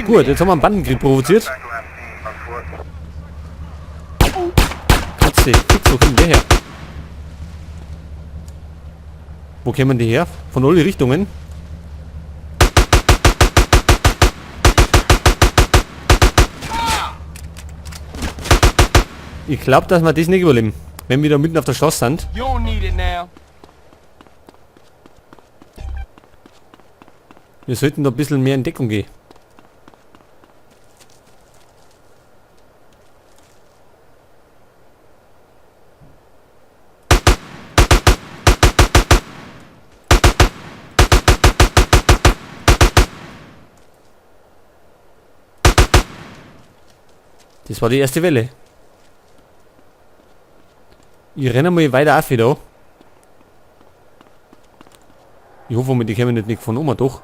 Gut, jetzt haben wir einen Bandenkrieg provoziert. Katze, fix, wo kommen die her? Wo kämen die her? Von alle Richtungen. Ich glaube, dass wir das nicht überleben, wenn wir da mitten auf der Straße sind. Wir sollten da ein bisschen mehr in Deckung gehen. Das war die erste Welle. Ich renne mal weiter auf da. Ich hoffe, die kommen nicht von oben durch.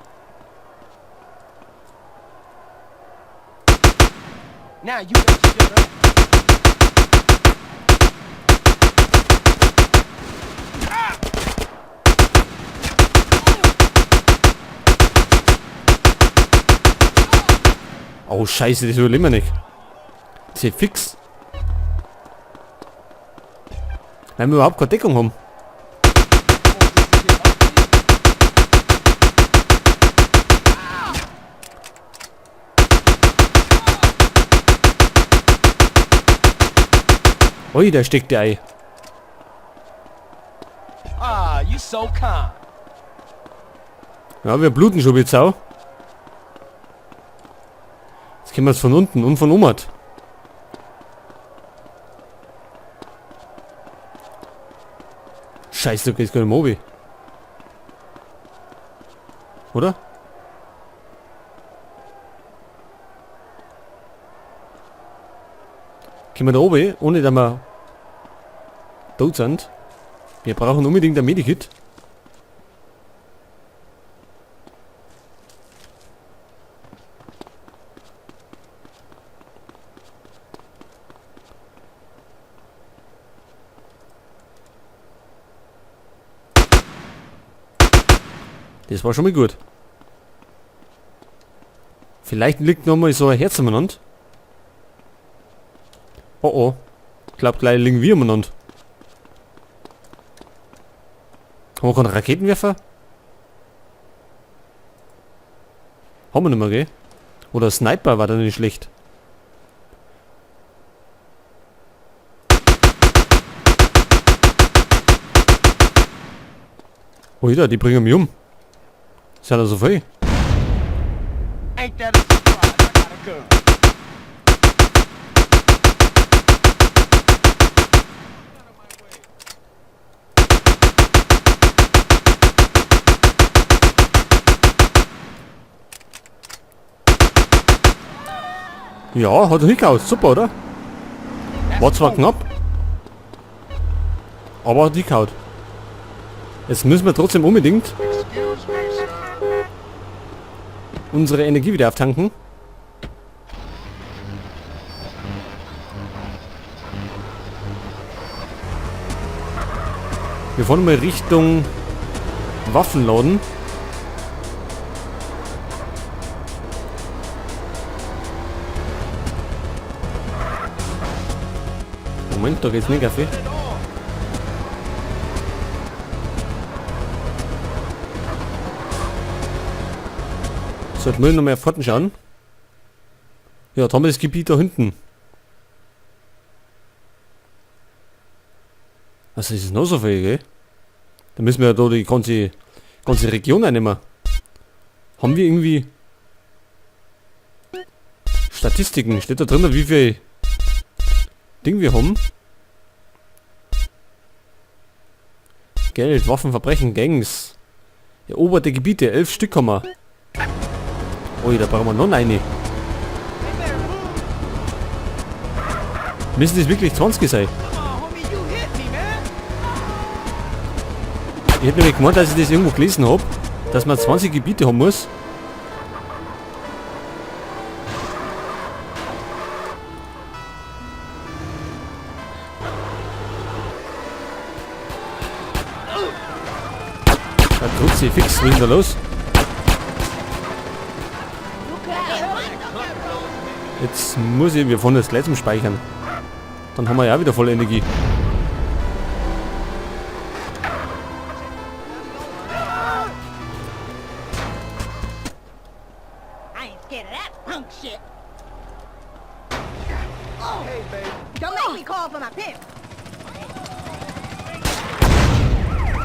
Oh Scheiße, das überleben wir nicht. Das ist fix. Weil wir überhaupt keine Deckung haben. Ui, da steckt der Ei. Ja, wir bluten schon wie Sau. Jetzt können wir es von unten und von oben. Scheiße, du gehst gar nicht mehr oben. Oder? Können wir da oben, ohne dass wir tot sind? Wir brauchen unbedingt ein Medikit. Das war schon mal gut. Vielleicht liegt noch mal so ein Herz umeinander. Oh oh. Ich glaube gleich liegen wir umeinander. Haben wir keinen Raketenwerfer? Haben wir nicht mehr, gell? Oder Sniper war da nicht schlecht. Oh ja, die bringen mich um. Ist ja da so viel. Ja, hat er hingehauen. Super, oder? War zwar knapp, aber hat hingehauen. Jetzt müssen wir trotzdem unbedingt unsere Energie wieder auftanken. Wir fahren mal Richtung Waffenladen. Moment, da geht's nicht Kaffee. So, jetzt müssen wir noch mal auf Karten schauen. Ja, da haben wir das Gebiet da hinten. Also ist es noch so viel, gell? Da müssen wir ja da die ganze Region einnehmen. Haben wir irgendwie Statistiken? Steht da drin, wie viel Ding wir haben? Geld, Waffen, Verbrechen, Gangs. Eroberte Gebiete, 11 Stück haben wir. Ui, da brauchen wir noch eine. Müssen das wirklich 20 sein? Ich hätte nämlich gemeint, dass ich das irgendwo gelesen habe, dass man 20 Gebiete haben muss. Da drückt sie fix, was ist denn da los? Jetzt muss ich... Wir fahren jetzt gleich zum Speichern. Dann haben wir ja wieder volle Energie. I ain't scared of that punk shit. Oh, hey, baby. Don't make me call for my pimp.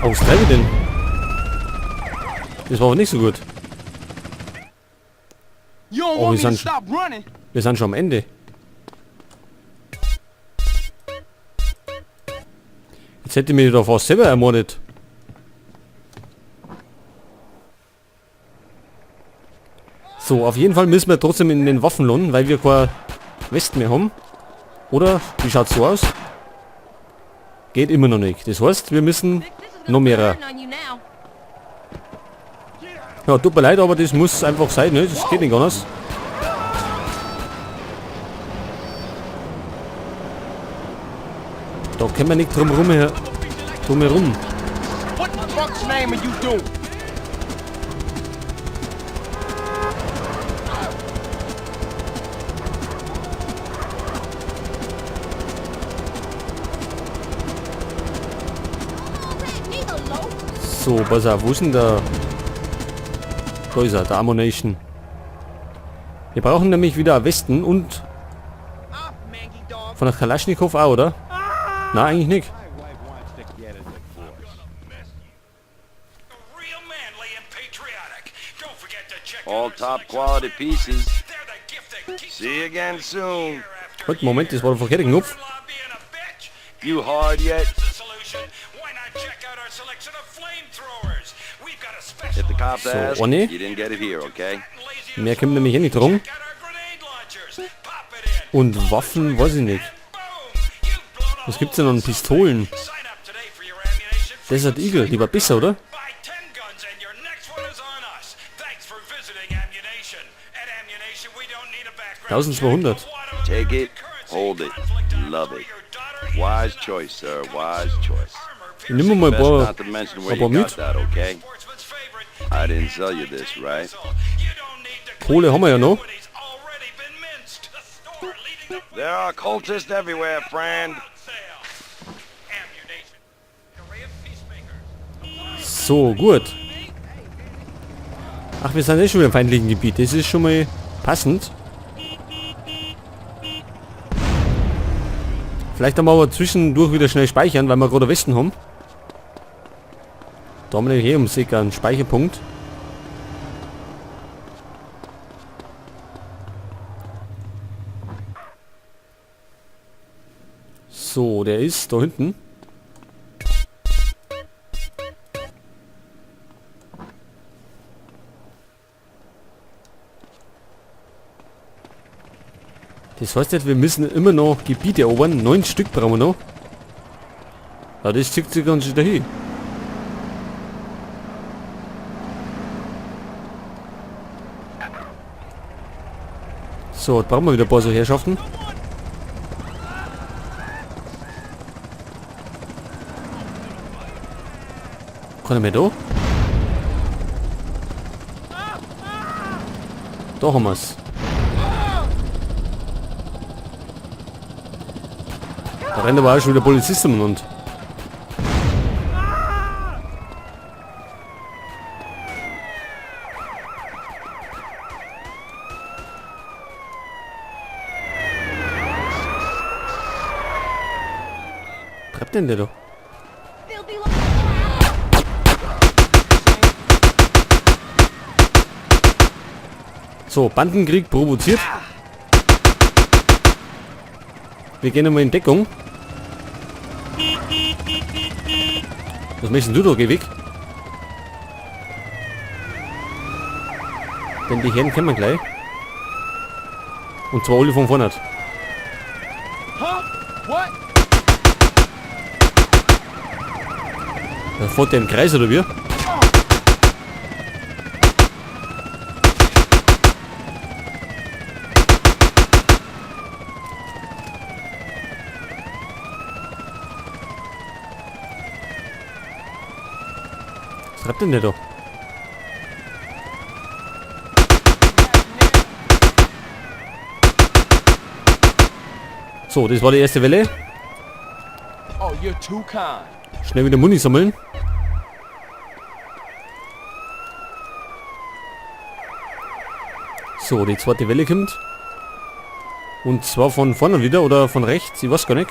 Oh, was treibe ich denn? Das war aber nicht so gut. Oh, wir sind schon am Ende. Jetzt hätte ich mich doch fast selber ermordet. So, auf jeden Fall müssen wir trotzdem in den Waffen lohnen, weil wir keine Westen mehr haben. Oder? Wie schaut's so aus? Geht immer noch nicht. Das heißt, wir müssen noch mehr. Ja, tut mir leid, aber das muss einfach sein, ne? Das geht nicht anders. Da können wir nicht drum herum. So, pass auf, wo ist denn der... Da ist er, der Ammunition. Wir brauchen nämlich wieder Westen und... Von der Kalaschnikow auch, oder? Nein, eigentlich nicht. All top quality pieces. See you again soon. Halt, Moment, das war der verkehrte Knopf. You hard yet? If the cops ask, Ronny? you didn't get it here, okay? Mehr kommt nämlich hier nicht drum. Und Waffen, weiß ich nicht. Was gibt's denn an Pistolen? Desert Eagle, lieber besser, oder? 1200. Take it, hold it, love it. Wise choice, sir, wise choice. Nimm mir mal ein Best paar, not to mention where aber you mit. got that, okay? I didn't sell you this, right? Kohle haben wir ja noch. There are cultists everywhere, friend. So, gut. Ach, wir sind eh schon wieder im feindlichen Gebiet. Das ist schon mal passend. Vielleicht haben wir aber zwischendurch wieder schnell speichern, weil wir gerade Westen haben. Da haben wir hier um Sicker einen Speicherpunkt. So, der ist da hinten. Das heißt jetzt, wir müssen immer noch Gebiete erobern. 9 Stück brauchen wir noch. Ja, das zieht sich ganz schön dahin. So, jetzt brauchen wir wieder ein paar so Herrschaften. Kann er mehr da? Da haben wir es. Da rennt aber auch schon wieder Polizisten im Mund. Treibt denn der da? So, Bandenkrieg provoziert. Wir gehen einmal in Deckung. Was möchtest du da? Geh weg. Denn die Herren kennen wir gleich. Und zwar alle von vorne. Da fährt der im Kreis oder wie? Was treibt denn der da? So, das war die erste Welle. Oh, you're too kind. Schnell wieder Muni sammeln. So, die zweite Welle kommt. Und zwar von vorne wieder oder von rechts, ich weiß gar nicht.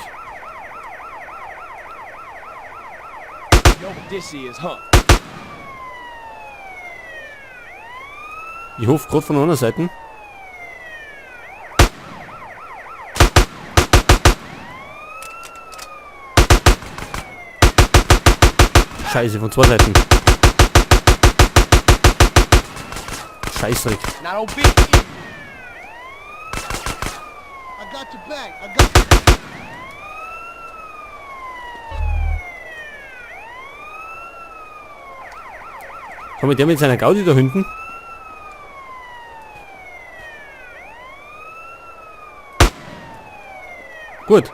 You know what this is, huh? Ich hoffe gerade von der anderen Seite. Scheiße, von zwei Seiten. Scheißdreck. Now don't be. I got your back. I got your Komm mit der mit seiner Gaudi da hinten. Gut.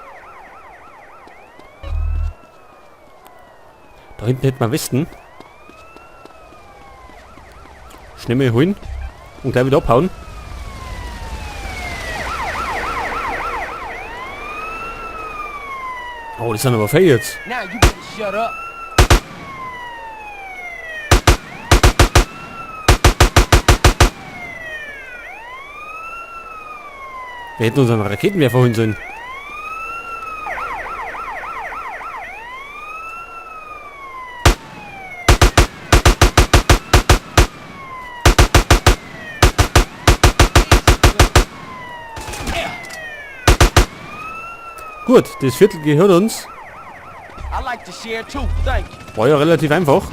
Da hinten hätten wir Westen. Schnell mal holen. Und gleich wieder abhauen. Oh, die sind aber fair jetzt. Now you better shut up. Wir hätten unseren Raketenwerfer holen sollen. Gut, das Viertel gehört uns. I like to share too. Thank you. War ja relativ einfach.